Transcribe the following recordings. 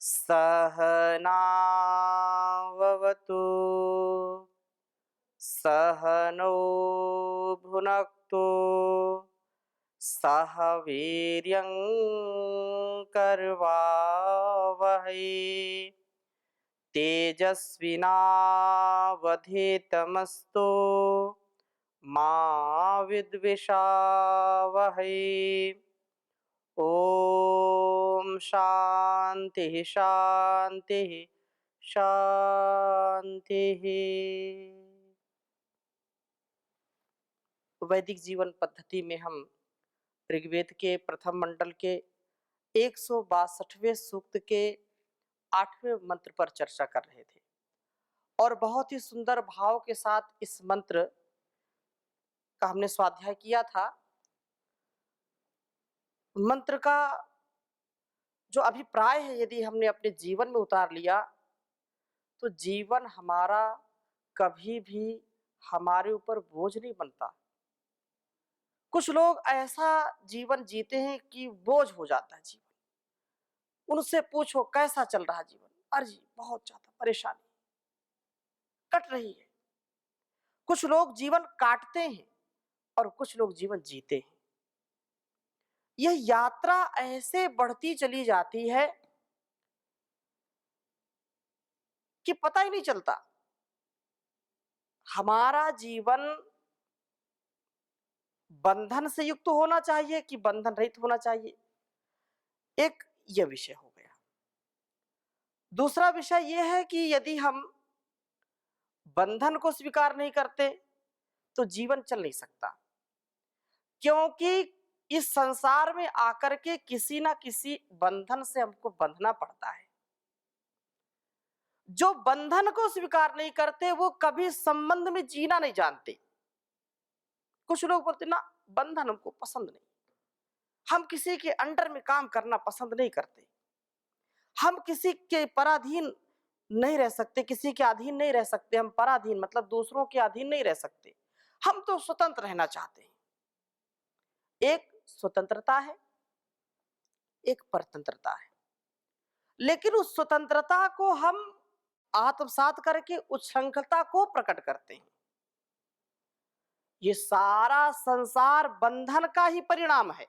सहनाववतु सहनौ भुनक्तु सह वीर्यं करवावहै तेजस्विनावधीतमस्तु मा विद्विषावहै। ओम शांति शांति शांति। वैदिक जीवन पद्धति में हम ऋग्वेद के प्रथम मंडल के 162वें सूक्त के 8वें मंत्र पर चर्चा कर रहे थे और बहुत ही सुंदर भाव के साथ इस मंत्र का हमने स्वाध्याय किया था। मंत्र का जो अभिप्राय है यदि हमने अपने जीवन में उतार लिया तो जीवन हमारा कभी भी हमारे ऊपर बोझ नहीं बनता। कुछ लोग ऐसा जीवन जीते हैं कि बोझ हो जाता है जीवन। उनसे पूछो कैसा चल रहा जीवन, अरे जी बहुत ज्यादा परेशानी कट रही है। कुछ लोग जीवन काटते हैं और कुछ लोग जीवन जीते हैं। यह यात्रा ऐसे बढ़ती चली जाती है कि पता ही नहीं चलता हमारा जीवन बंधन से युक्त होना चाहिए कि बंधन रहित होना चाहिए। एक यह विषय हो गया। दूसरा विषय यह है कि यदि हम बंधन को स्वीकार नहीं करते तो जीवन चल नहीं सकता, क्योंकि इस संसार में आकर के किसी ना किसी बंधन से हमको बंधना पड़ता है। जो बंधन को स्वीकार नहीं करते वो कभी संबंध में जीना नहीं जानते। कुछ लोग बोलते ना बंधन हमको पसंद नहीं, हम किसी के अंडर में काम करना पसंद नहीं करते, हम किसी के पराधीन नहीं रह सकते, किसी के अधीन नहीं रह सकते। हम पराधीन मतलब दूसरों के अधीन नहीं रह सकते, हम तो स्वतंत्र रहना चाहते हैं। एक स्वतंत्रता है, एक परतंत्रता है, लेकिन उस स्वतंत्रता को हम आत्मसात करके उच्छृंखलता को प्रकट करते हैं। ये सारा संसार बंधन का ही परिणाम है।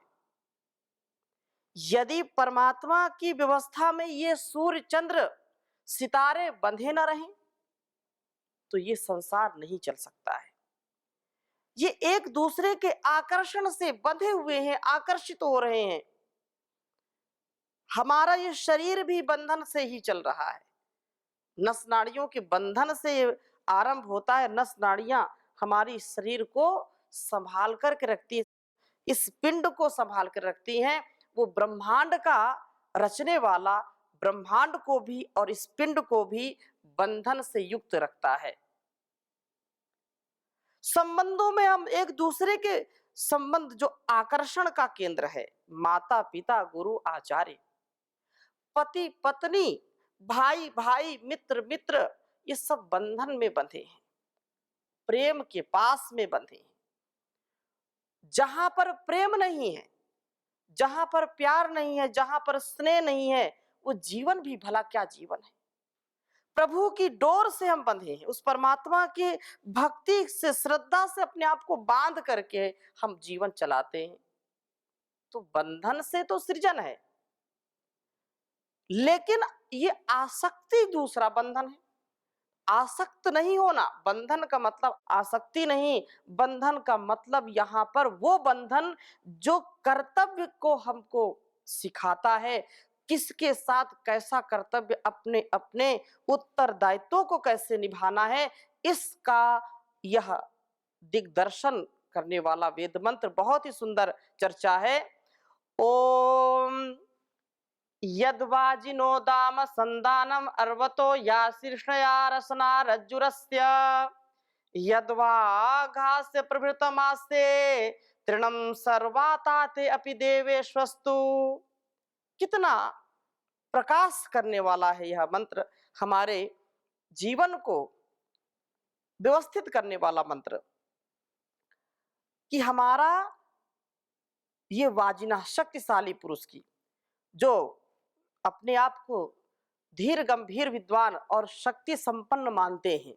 यदि परमात्मा की व्यवस्था में ये सूर्य चंद्र सितारे बंधे न रहें तो ये संसार नहीं चल सकता है। ये एक दूसरे के आकर्षण से बंधे हुए हैं, आकर्षित हो रहे हैं। हमारा ये शरीर भी बंधन से ही चल रहा है। नस नाड़ियों के बंधन से आरंभ होता है। नस नाड़ियां हमारी शरीर को संभाल करके रखती है, इस पिंड को संभाल कर रखती हैं। वो ब्रह्मांड का रचने वाला ब्रह्मांड को भी और इस पिंड को भी बंधन से युक्त रखता है। संबंधों में हम एक दूसरे के संबंध जो आकर्षण का केंद्र है, माता पिता गुरु आचार्य, पति पत्नी, भाई भाई, मित्र मित्र, ये सब बंधन में बंधे हैं, प्रेम के पास में बंधे हैं। जहां पर प्रेम नहीं है, जहां पर प्यार नहीं है, जहां पर स्नेह नहीं है, वो जीवन भी भला क्या जीवन है। प्रभु की डोर से हम बंधे हैं, उस परमात्मा की भक्ति से श्रद्धा से अपने आप को बांध करके हम जीवन चलाते हैं। तो बंधन से तो सृजन है, लेकिन ये आसक्ति दूसरा बंधन है। आसक्त नहीं होना, बंधन का मतलब आसक्ति नहीं, बंधन का मतलब यहां पर वो बंधन जो कर्तव्य को हमको सिखाता है, किसके साथ कैसा कर्तव्य, अपने अपने उत्तरदायित्वों को कैसे निभाना है, इसका यह दिग्दर्शन करने वाला वेद मंत्र बहुत ही सुंदर चर्चा है। ओम यद्वाजिनो दाम संदानम अर्वतो या शीर्षया रसना रज्जुरस्य यद्वा घास्य प्रभृतमास्ते तृणम सर्वाताते अपि देवेश्वस्तु। कितना प्रकाश करने वाला है यह मंत्र, हमारे जीवन को व्यवस्थित करने वाला मंत्र, कि हमारा ये वाजिना शक्तिशाली पुरुष की जो अपने आप को धीर गंभीर विद्वान और शक्ति संपन्न मानते हैं,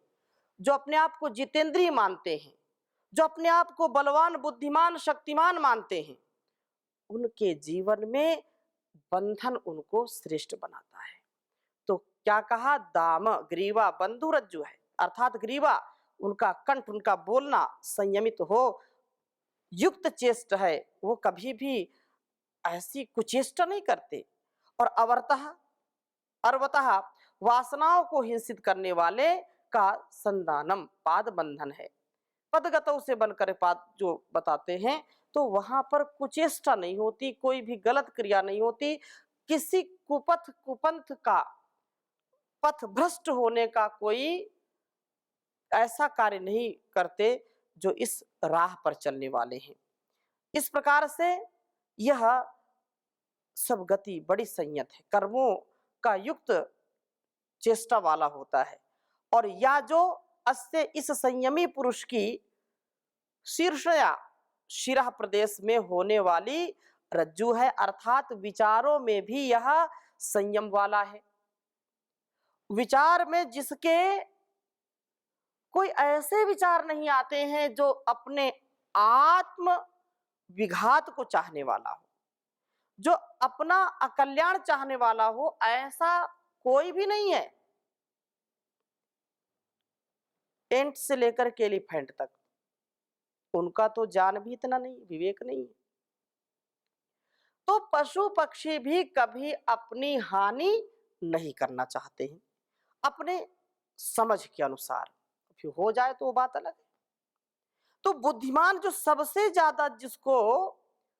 जो अपने आप को जितेंद्रिय मानते हैं, जो अपने आप को बलवान बुद्धिमान शक्तिमान मानते हैं, उनके जीवन में बंधन उनको श्रेष्ठ बनाता है। तो क्या कहा, दाम ग्रीवा बंधु रज्जु है, अर्थात ग्रीवा उनका कंठ, उनका बोलना संयमित हो, युक्त चेष्ट है, वो कभी भी ऐसी कुचेष्टा नहीं करते। और अर्वतः वासनाओं को हिंसित करने वाले का संदानम पाद बंधन है। पदगतों से बनकर पाद जो बताते हैं, तो वहां पर कुचेष्टा नहीं होती, कोई भी गलत क्रिया नहीं होती, किसी कुपंथ का पथ भ्रष्ट होने का कोई ऐसा कार्य नहीं करते जो इस राह पर चलने वाले हैं। इस प्रकार से यह सब गति बड़ी संयत है, कर्मों का युक्त चेष्टा वाला होता है। और या जो अस्य इस संयमी पुरुष की शीर्षया शिरा प्रदेश में होने वाली रज्जु है, अर्थात विचारों में भी यह संयम वाला है। विचार में जिसके कोई ऐसे विचार नहीं आते हैं जो अपने आत्म विघात को चाहने वाला हो, जो अपना अकल्याण चाहने वाला हो, ऐसा कोई भी नहीं है। एंट से लेकर के एलिफेंट तक उनका तो ज्ञान भी इतना नहीं, विवेक नहीं है। तो पशु पक्षी भी कभी अपनी हानि नहीं करना चाहते हैं, अपने समझ के अनुसार, फिर हो जाए तो वो बात अलग है। तो बुद्धिमान जो सबसे ज्यादा जिसको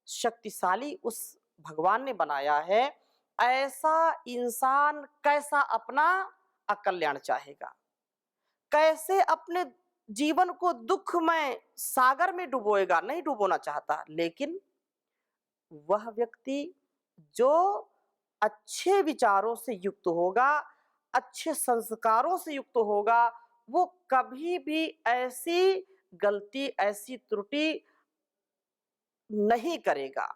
शक्तिशाली उस भगवान ने बनाया है, ऐसा इंसान कैसा अपना अकल्याण चाहेगा, कैसे अपने जीवन को दुखमय सागर में डुबोएगा, नहीं डुबोना चाहता। लेकिन वह व्यक्ति जो अच्छे विचारों से युक्त होगा, अच्छे संस्कारों से युक्त होगा, वो कभी भी ऐसी गलती, ऐसी त्रुटि नहीं करेगा।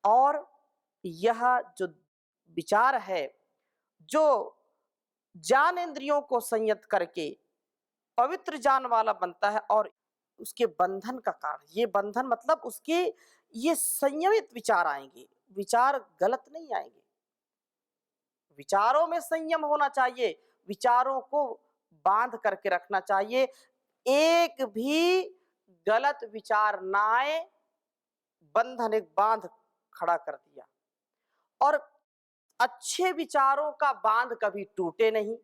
और यह जो विचार है, जो ज्ञानेंद्रियों को संयत करके पवित्र ज्ञान वाला बनता है, और उसके बंधन का कारण, ये बंधन मतलब उसके ये संयमित विचार आएंगे, विचार गलत नहीं आएंगे। विचारों में संयम होना चाहिए, विचारों को बांध करके रखना चाहिए, एक भी गलत विचार ना आए। बंधन एक बांध खड़ा कर दिया, और अच्छे विचारों का बांध कभी टूटे नहीं।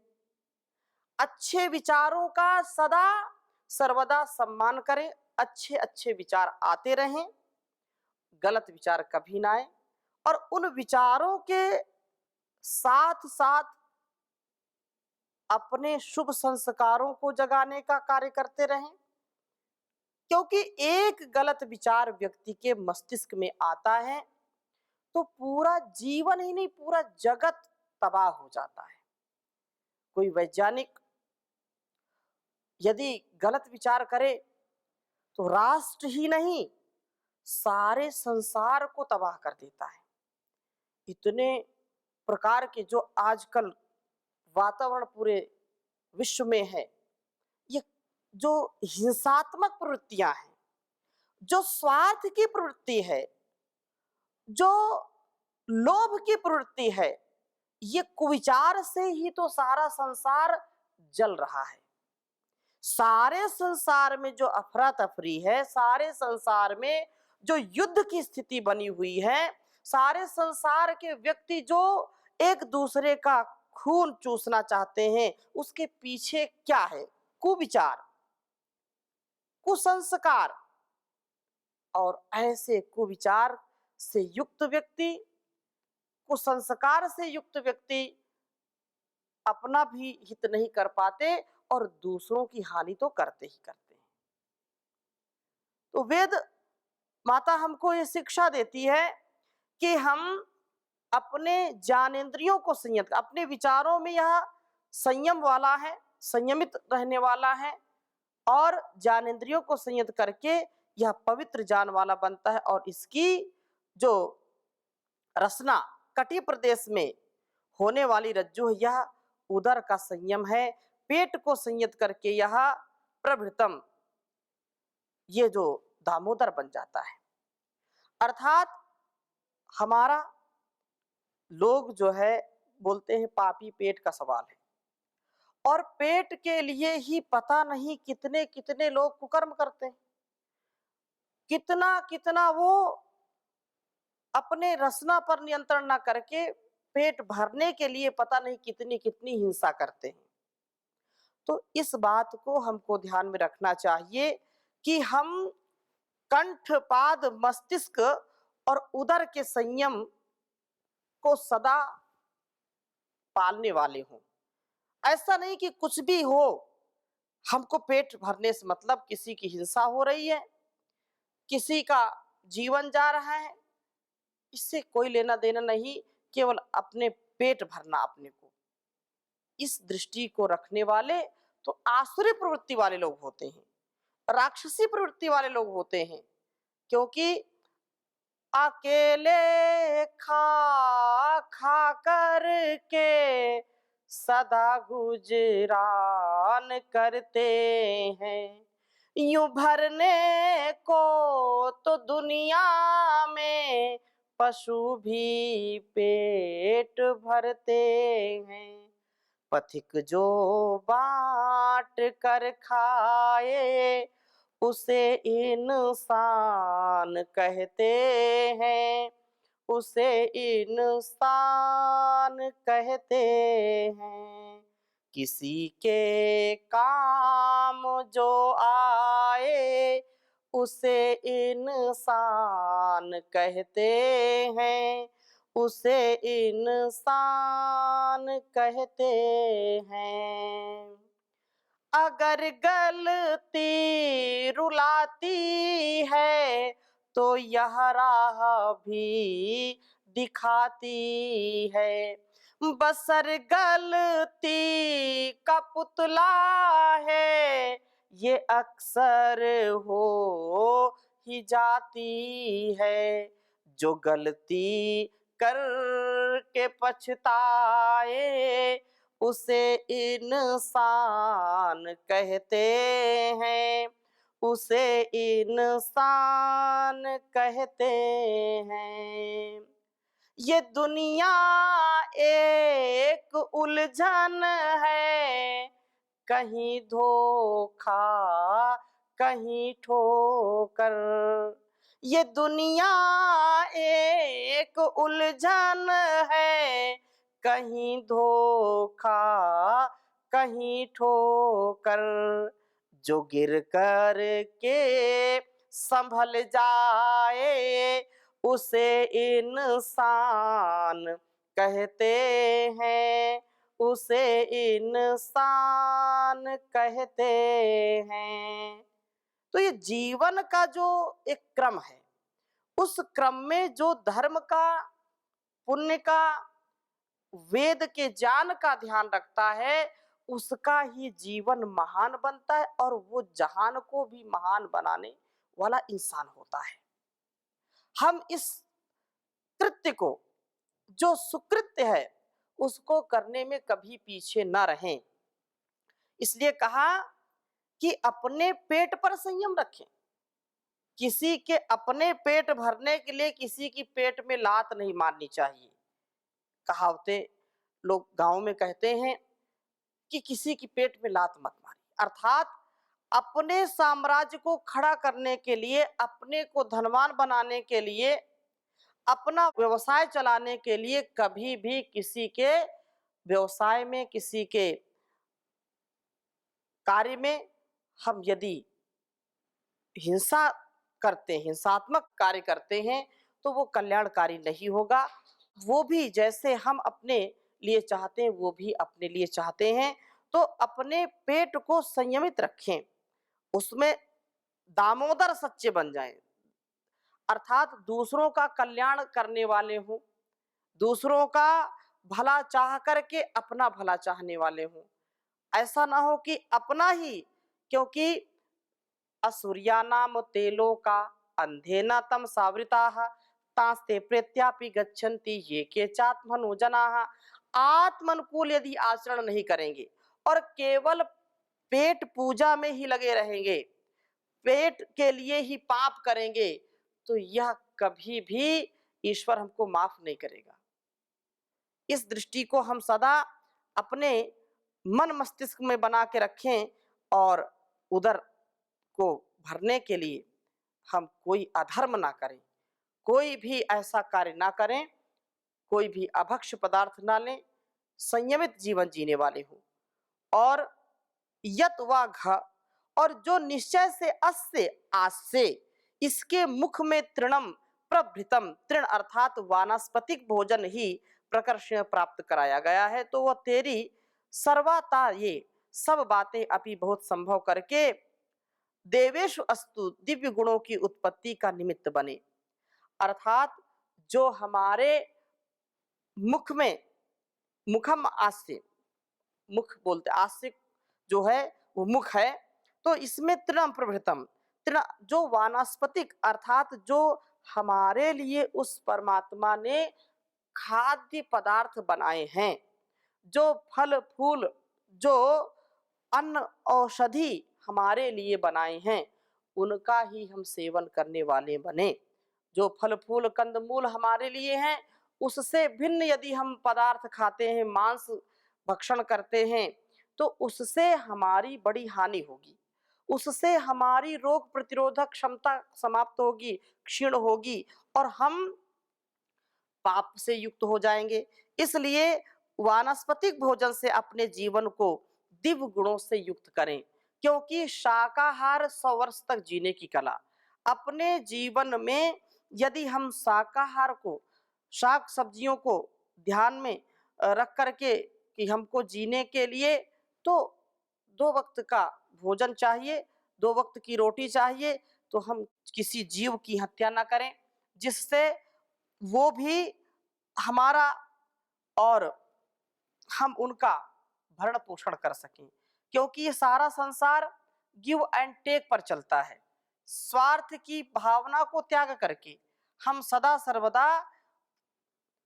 अच्छे विचारों का सदा सर्वदा सम्मान करें, अच्छे अच्छे विचार आते रहें, गलत विचार कभी ना आए। और उन विचारों के साथ साथ अपने शुभ संस्कारों को जगाने का कार्य करते रहें, क्योंकि एक गलत विचार व्यक्ति के मस्तिष्क में आता है तो पूरा जीवन ही नहीं, पूरा जगत तबाह हो जाता है। कोई वैज्ञानिक यदि गलत विचार करे तो राष्ट्र ही नहीं, सारे संसार को तबाह कर देता है। इतने प्रकार के जो आजकल वातावरण पूरे विश्व में है, ये जो हिंसात्मक प्रवृत्तियां हैं, जो स्वार्थ की प्रवृत्ति है, जो लोभ की प्रवृत्ति है, ये कुविचार से ही तो सारा संसार जल रहा है। सारे संसार में जो अफरा तफरी है, सारे संसार में जो युद्ध की स्थिति बनी हुई है, सारे संसार के व्यक्ति जो एक दूसरे का खून चूसना चाहते हैं, उसके पीछे क्या है? कुविचार, कुसंस्कार। और ऐसे कुविचार से युक्त व्यक्ति, कुसंस्कार से युक्त व्यक्ति अपना भी हित नहीं कर पाते और दूसरों की हानि तो करते ही करते हैं। तो वेद माता हमको ये शिक्षा देती है कि हम अपने ज्ञानेंद्रियों को संयत, अपने विचारों में यह संयम वाला है, संयमित रहने वाला है, और ज्ञानेंद्रियों को संयत करके यह पवित्र ज्ञान वाला बनता है। और इसकी जो रचना कटि प्रदेश में होने वाली रज्जु है, यह उदर का संयम है, पेट को संयत करके यह प्रभृतम, ये जो दामोदर बन जाता है। अर्थात हमारा लोग जो है बोलते हैं पापी पेट का सवाल है, और पेट के लिए ही पता नहीं कितने कितने लोग कुकर्म करते हैं, कितना कितना वो अपने रसना पर नियंत्रण ना करके पेट भरने के लिए पता नहीं कितनी कितनी हिंसा करते हैं। तो इस बात को हमको ध्यान में रखना चाहिए कि हम कंठ, पाद, मस्तिष्क और उदर के संयम को सदा पालने वाले हों। ऐसा नहीं कि कुछ भी हो, हमको पेट भरने से मतलब किसी की हिंसा हो रही है, किसी का जीवन जा रहा है, इससे कोई लेना देना नहीं, केवल अपने पेट भरना अपने को। इस दृष्टि को रखने वाले तो आसुरी प्रवृत्ति वाले लोग होते हैं, राक्षसी प्रवृत्ति वाले लोग होते हैं, क्योंकि अकेले खा खा कर के सदा गुजरान करते हैं, यूं भरने को तो दुनिया में पशु भी पेट भरते हैं, पथिक जो बांट कर खाए उसे इंसान कहते हैं, उसे इंसान कहते हैं। किसी के काम जो आए उसे इंसान कहते हैं, उसे इंसान कहते हैं। अगर गलती रुलाती है तो यह राह भी दिखाती है, बसर गलती का पुतला है, ये अक्सर हो ही जाती है, जो गलती करके पछताए उसे इंसान कहते हैं, उसे इंसान कहते हैं। ये दुनिया एक उलझन है, कहीं धोखा कहीं ठोकर, ये दुनिया एक उलझन है, कहीं धोखा कहीं ठोकर, जो गिर कर के संभल जाए उसे इंसान कहते हैं, उसे इंसान कहते हैं। तो ये जीवन का जो एक क्रम है, उस क्रम में जो धर्म का, पुण्य का, वेद के ज्ञान का ध्यान रखता है, उसका ही जीवन महान बनता है, और वो जहान को भी महान बनाने वाला इंसान होता है। हम इस कृत्य को, जो सुकृत्य है, उसको करने में कभी पीछे न रहें। इसलिए कहा कि अपने पेट पर संयम रखें। किसी के अपने पेट भरने के लिए किसी की पेट में लात नहीं मारनी चाहिए। कहावतें लोग गांव में कहते हैं कि किसी की पेट में लात मत मारी, अर्थात अपने साम्राज्य को खड़ा करने के लिए, अपने को धनवान बनाने के लिए, अपना व्यवसाय चलाने के लिए कभी भी किसी के व्यवसाय में, किसी के कार्य में हम यदि हिंसा करते हैं, हिंसात्मक कार्य करते हैं, तो वो कल्याणकारी नहीं होगा। वो भी जैसे हम अपने लिए चाहते हैं, वो भी अपने लिए चाहते हैं। तो अपने पेट को संयमित रखें, उसमें दामोदर सच्चे बन जाएं, अर्थात दूसरों का कल्याण करने वाले हों, दूसरों का भला चाह करके अपना भला चाहने वाले हों। ऐसा ना हो कि अपना ही, क्योंकि असुर्यानाम तेलोका अंधेना तम सावृताः तास्ते प्रेत्यापि गच्छन्ति ये केचात्मनो जनाः। आत्म अनुकूल यदि आचरण नहीं करेंगे और केवल पेट पूजा में ही लगे रहेंगे, पेट के लिए ही पाप करेंगे, तो यह कभी भी ईश्वर हमको माफ नहीं करेगा। इस दृष्टि को हम सदा अपने मन मस्तिष्क में बना के रखें और उदर को भरने के लिए हम कोई अधर्म ना करें, कोई भी ऐसा कार्य ना करें, कोई भी अभक्ष्य पदार्थ ना लें, संयमित जीवन जीने वाले हो। और यत वा घ, और जो निश्चय से अस्य आस्य, इसके मुख में तृणम प्रभृतम, तृण अर्थात वानस्पतिक भोजन ही प्रकर्षण प्राप्त कराया गया है, तो वह तेरी सर्वाता ये सब बातें अपनी बहुत संभव करके देवेशु अस्तु दिव्य गुणों की उत्पत्ति का निमित्त बने। अर्थात जो हमारे मुख में, मुखम आस्य, मुख बोलते, आस्य जो है वो मुख है, तो इसमें तृण प्रभृतम, तृण जो वानस्पतिक अर्थात जो हमारे लिए उस परमात्मा ने खाद्य पदार्थ बनाए हैं, जो फल फूल, जो अन्न औषधि हमारे लिए बनाए हैं, उनका ही हम सेवन करने वाले बने। जो फल फूल कंदमूल हमारे लिए हैं, उससे भिन्न यदि हम पदार्थ खाते हैं, मांस भक्षण करते हैं, तो उससे हमारी बड़ी हानि होगी, उससे हमारी रोग प्रतिरोधक क्षमता समाप्त होगी, क्षीण होगी और हम पाप से युक्त हो जाएंगे। इसलिए वानस्पतिक भोजन से अपने जीवन को दिव्य गुणों से युक्त करें, क्योंकि शाकाहार 100 वर्ष तक जीने की कला। अपने जीवन में यदि हम शाकाहार को, शाक सब्जियों को ध्यान में रख करके कि हमको जीने के लिए तो 2 वक्त का भोजन चाहिए, 2 वक्त की रोटी चाहिए, तो हम किसी जीव की हत्या ना करें, जिससे वो भी हमारा और हम उनका भरण पोषण कर सकें। क्योंकि ये सारा संसार गिव एंड टेक पर चलता है। स्वार्थ की भावना को त्याग करके हम सदा सर्वदा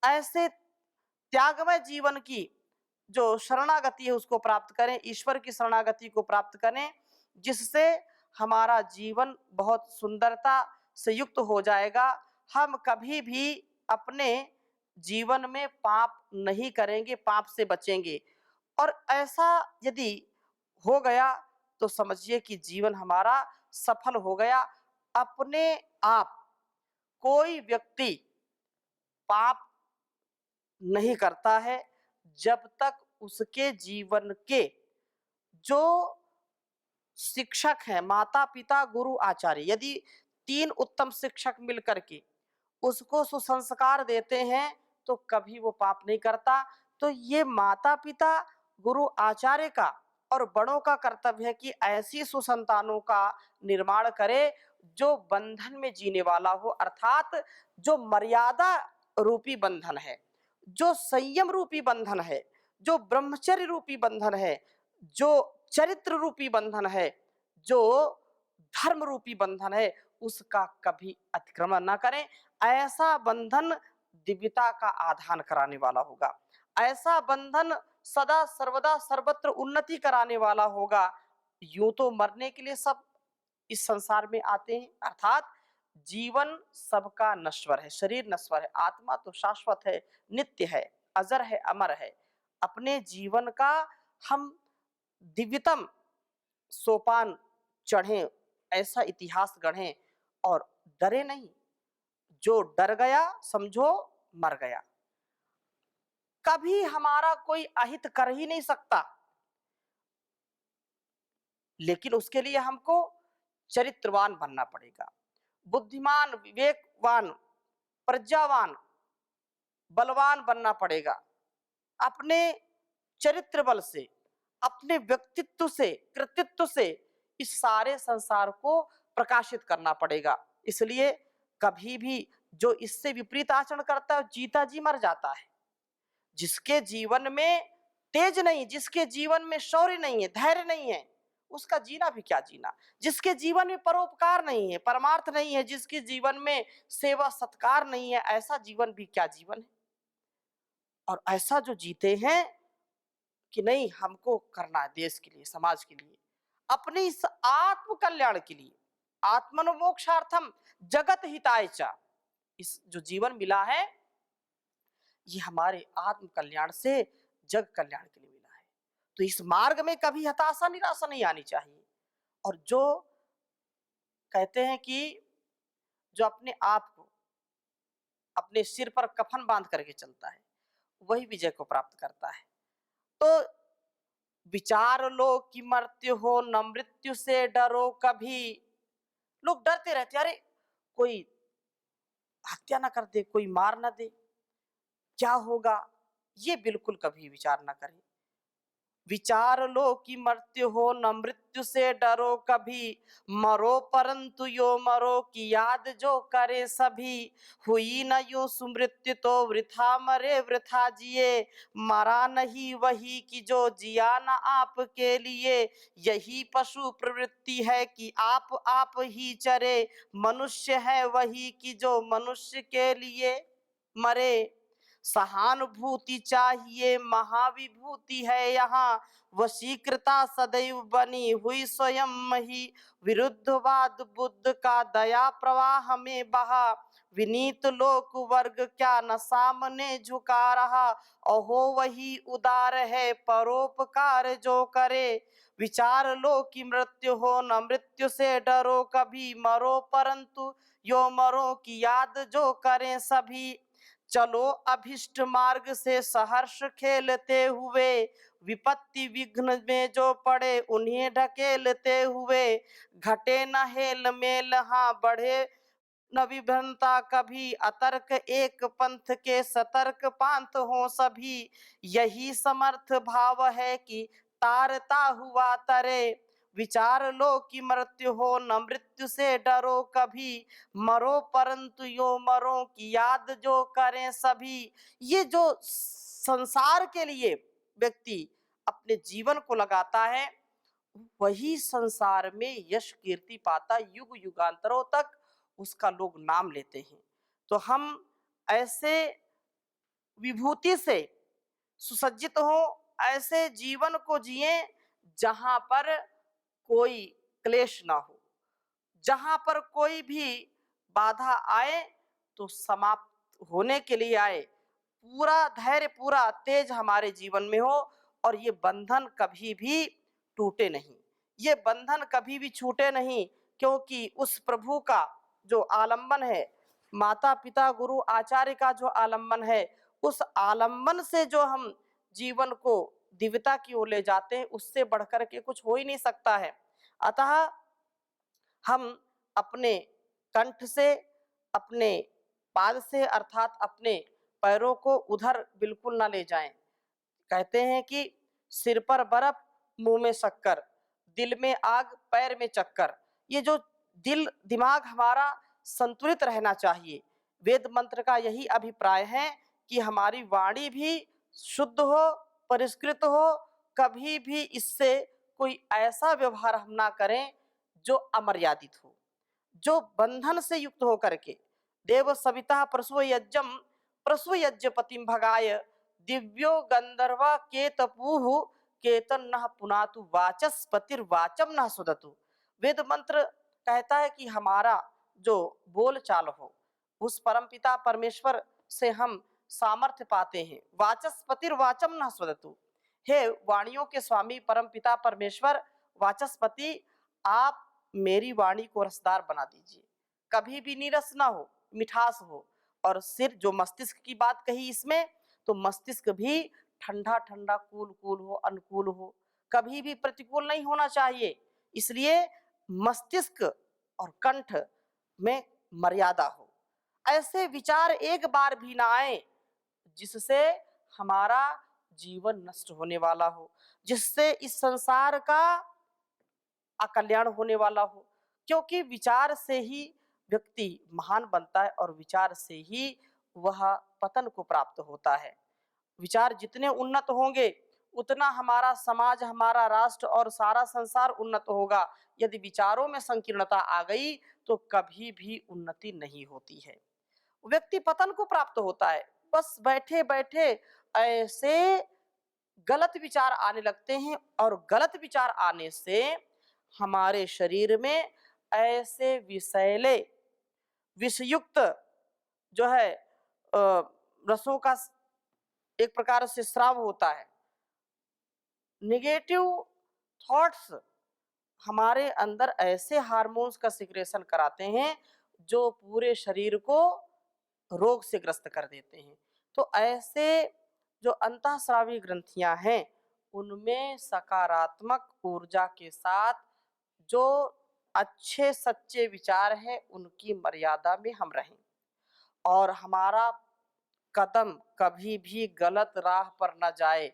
ऐसे त्यागमय जीवन की जो शरणागति है उसको प्राप्त करें, ईश्वर की शरणागति को प्राप्त करें, जिससे हमारा जीवन बहुत सुंदरता से युक्त हो जाएगा। हम कभी भी अपने जीवन में पाप नहीं करेंगे, पाप से बचेंगे, और ऐसा यदि हो गया तो समझिए कि जीवन हमारा सफल हो गया। अपने आप कोई व्यक्ति पाप नहीं करता है जब तक उसके जीवन के जो शिक्षक हैं, माता पिता गुरु आचार्य, यदि 3 उत्तम शिक्षक मिलकर के उसको सुसंस्कार देते हैं तो कभी वो पाप नहीं करता। तो ये माता पिता गुरु आचार्य का और बड़ों का कर्तव्य है कि ऐसी सुसंतानों का निर्माण करे जो बंधन में जीने वाला हो, अर्थात जो मर्यादा रूपी बंधन है, जो संयम रूपी बंधन है, जो ब्रह्मचर्य रूपी बंधन है, जो चरित्र रूपी बंधन है, जो धर्म रूपी बंधन है, उसका कभी अतिक्रमण ना करें। ऐसा बंधन दिव्यता का आधान कराने वाला होगा, ऐसा बंधन सदा सर्वदा सर्वत्र उन्नति कराने वाला होगा। यूं तो मरने के लिए सब इस संसार में आते हैं, अर्थात जीवन सबका नश्वर है, शरीर नश्वर है, आत्मा तो शाश्वत है, नित्य है, अजर है, अमर है। अपने जीवन का हम दिव्यतम सोपान चढ़ें, ऐसा इतिहास गढ़ें और डरे नहीं। जो डर गया समझो मर गया। कभी हमारा कोई अहित कर ही नहीं सकता, लेकिन उसके लिए हमको चरित्रवान बनना पड़ेगा, बुद्धिमान, विवेकवान, प्रज्ञावान, बलवान बनना पड़ेगा। अपने चरित्र बल से, अपने व्यक्तित्व से, कृतित्व से इस सारे संसार को प्रकाशित करना पड़ेगा। इसलिए कभी भी जो इससे विपरीत आचरण करता है जीता जी मर जाता है। जिसके जीवन में तेज नहीं, जिसके जीवन में शौर्य नहीं है, धैर्य नहीं है, उसका जीना भी क्या जीना। जिसके जीवन में परोपकार नहीं है, परमार्थ नहीं है, जिसके जीवन में सेवा सत्कार नहीं है, ऐसा जीवन भी क्या जीवन है। और ऐसा जो जीते हैं कि नहीं हमको करना है देश के लिए, समाज के लिए, अपने इस आत्म कल्याण के लिए, आत्मनो मोक्षार्थम जगत हिताय च, इस जो जीवन मिला है ये हमारे आत्म कल्याण से जग कल्याण के लिए मिला है। तो इस मार्ग में कभी हताशा निराशा नहीं आनी चाहिए। और जो कहते हैं कि जो अपने आप को अपने सिर पर कफन बांध करके चलता है वही विजय को प्राप्त करता है। तो विचार लो कि मृत्यु हो न मृत्यु से डरो कभी। लोग डरते रहते, अरे कोई हत्या ना कर दे, कोई मार ना दे, क्या होगा, ये बिल्कुल कभी विचार ना करें। विचार लो कि मृत्यु हो न मृत्यु से डरो कभी, मरो परंतु यो मरो की याद जो करे सभी। हुई न यो सुमृत्यु तो वृथा मरे वृथा जिए, मरा नहीं वही कि जो जिया न आपके लिए। यही पशु प्रवृत्ति है कि आप ही चरे, मनुष्य है वही कि जो मनुष्य के लिए मरे। सहानुभूति चाहिए महाविभूति है यहाँ, वशीकृता सदैव बनी हुई स्वयं ही। विरुद्धवाद बुद्ध का दया प्रवाह में बहा, विनीत लोक वर्ग क्या न सामने झुका रहा। अहो वही उदार है परोपकार जो करे, विचार लो कि मृत्यु हो न मृत्यु से डरो कभी, मरो परंतु यो मरो की याद जो करें सभी। चलो अभिष्ट मार्ग से सहर्ष खेलते हुए, विपत्ति विघ्न में जो पड़े उन्हें ढकेलते हुए। घटे न हेल मेल हाँ बढ़े न विभ्रमता कभी, अतर्क एक पंथ के सतर्क पांथ हो सभी। यही समर्थ भाव है कि तारता हुआ तरे, विचार लो कि मृत्यु हो न मृत्यु से डरो कभी, मरो परंतु यो मरो की याद जो करें सभी। ये जो संसार के लिए व्यक्ति अपने जीवन को लगाता है वही संसार में यश कीर्ति पाता, युग युगांतरों तक उसका लोग नाम लेते हैं। तो हम ऐसे विभूति से सुसज्जित हो, ऐसे जीवन को जिए जहां पर कोई क्लेश ना हो, जहां पर कोई भी बाधा आए तो समाप्त होने के लिए आए, पूरा धैर्य पूरा तेज हमारे जीवन में हो और ये बंधन कभी भी टूटे नहीं, ये बंधन कभी भी छूटे नहीं। क्योंकि उस प्रभु का जो आलंबन है, माता पिता गुरु आचार्य का जो आलंबन है, उस आलंबन से जो हम जीवन को दिव्यता की ओर ले जाते हैं उससे बढ़कर के कुछ हो ही नहीं सकता है। अतः हम अपने कंठ से, अपने पाद से अर्थात अपने पैरों को उधर बिल्कुल ना ले जाएं। कहते हैं कि सिर पर बर्फ मुंह में शक्कर, दिल में आग पैर में चक्कर। ये जो दिल दिमाग हमारा संतुलित रहना चाहिए। वेद मंत्र का यही अभिप्राय है कि हमारी वाणी भी शुद्ध हो, परिष्कृत हो, कभी भी इससे कोई ऐसा व्यवहार हम ना करें जो अमर्यादित हो, जो बंधन से युक्त हो करके। देव सविता प्रसव यज्ञम प्रसव यज्ञपतिम भगाय, दिव्यो गंधर्व केतपुः केतन न पुनातु वाचस्पतिर्वाचम न सुदतु। वेद मंत्र कहता है कि हमारा जो बोल चाल हो उस परमपिता परमेश्वर से हम सामर्थ्य पाते हैं। वाचस्पतिर्वाचम न सुदतु, हे वाणियों के स्वामी परमपिता परमेश्वर वाचस्पति, आप मेरी वाणी को रसदार बना दीजिए, कभी भी नीरस ना हो, मिठास हो। और सिर जो मस्तिष्क की बात कही इसमें, तो मस्तिष्क भी ठंडा ठंडा कूल कूल हो, अनुकूल हो, कभी भी प्रतिकूल नहीं होना चाहिए। इसलिए मस्तिष्क और कंठ में मर्यादा हो, ऐसे विचार एक बार भी ना आए जिससे हमारा जीवन नष्ट होने वाला हो, जिससे इस संसार का अकल्याण होने वाला हो। क्योंकि विचार से ही व्यक्ति महान बनता है और विचार से ही वह पतन को प्राप्त होता है। विचार जितने उन्नत होंगे उतना हमारा समाज, हमारा राष्ट्र और सारा संसार उन्नत होगा। यदि विचारों में संकीर्णता आ गई तो कभी भी उन्नति नहीं होती है, व्यक्ति पतन को प्राप्त होता है। बस बैठे बैठे ऐसे गलत विचार आने लगते हैं, और गलत विचार आने से हमारे शरीर में ऐसे विषैले विषयुक्त जो है रसों का एक प्रकार से स्राव होता है। नेगेटिव थॉट्स हमारे अंदर ऐसे हार्मोन्स का सिक्रेशन कराते हैं जो पूरे शरीर को रोग से ग्रस्त कर देते हैं। तो ऐसे जो अंतःस्रावी ग्रंथियां हैं, उनमें सकारात्मक ऊर्जा के साथ जो अच्छे सच्चे विचार हैं, उनकी मर्यादा में हम रहें, और हमारा कदम कभी भी गलत राह पर न जाए।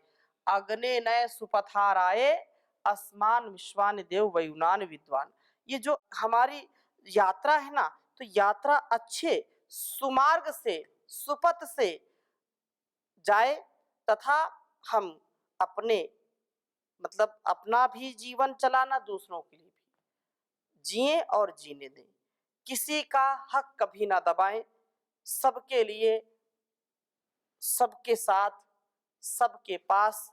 अग्ने नय सुपथाराये, अस्मान विश्वान देव वयुनान विद्वान। ये जो हमारी यात्रा है ना, तो यात्रा अच्छे सुमार्ग से, सुपथ से जाए, तथा हम अपने मतलब अपना भी जीवन चलाना, दूसरों के लिए भी जिए और जीने दें। किसी का हक कभी ना दबाएं। सबके लिए, सबके साथ, सबके पास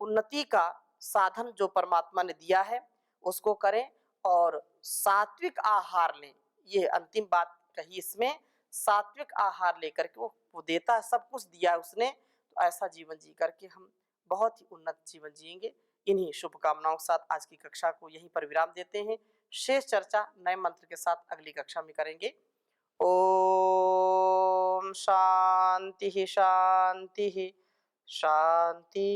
उन्नति का साधन जो परमात्मा ने दिया है उसको करें, और सात्विक आहार लें। ये अंतिम बात कही इसमें, सात्विक आहार लेकर के वो देता है, सब कुछ दिया है उसने, तो ऐसा जीवन जी करके हम बहुत ही उन्नत जीवन जिएंगे। इन्हीं शुभकामनाओं के साथ आज की कक्षा को यहीं पर विराम देते हैं। शेष चर्चा नए मंत्र के साथ अगली कक्षा में करेंगे। ओम शांति शांति शांति।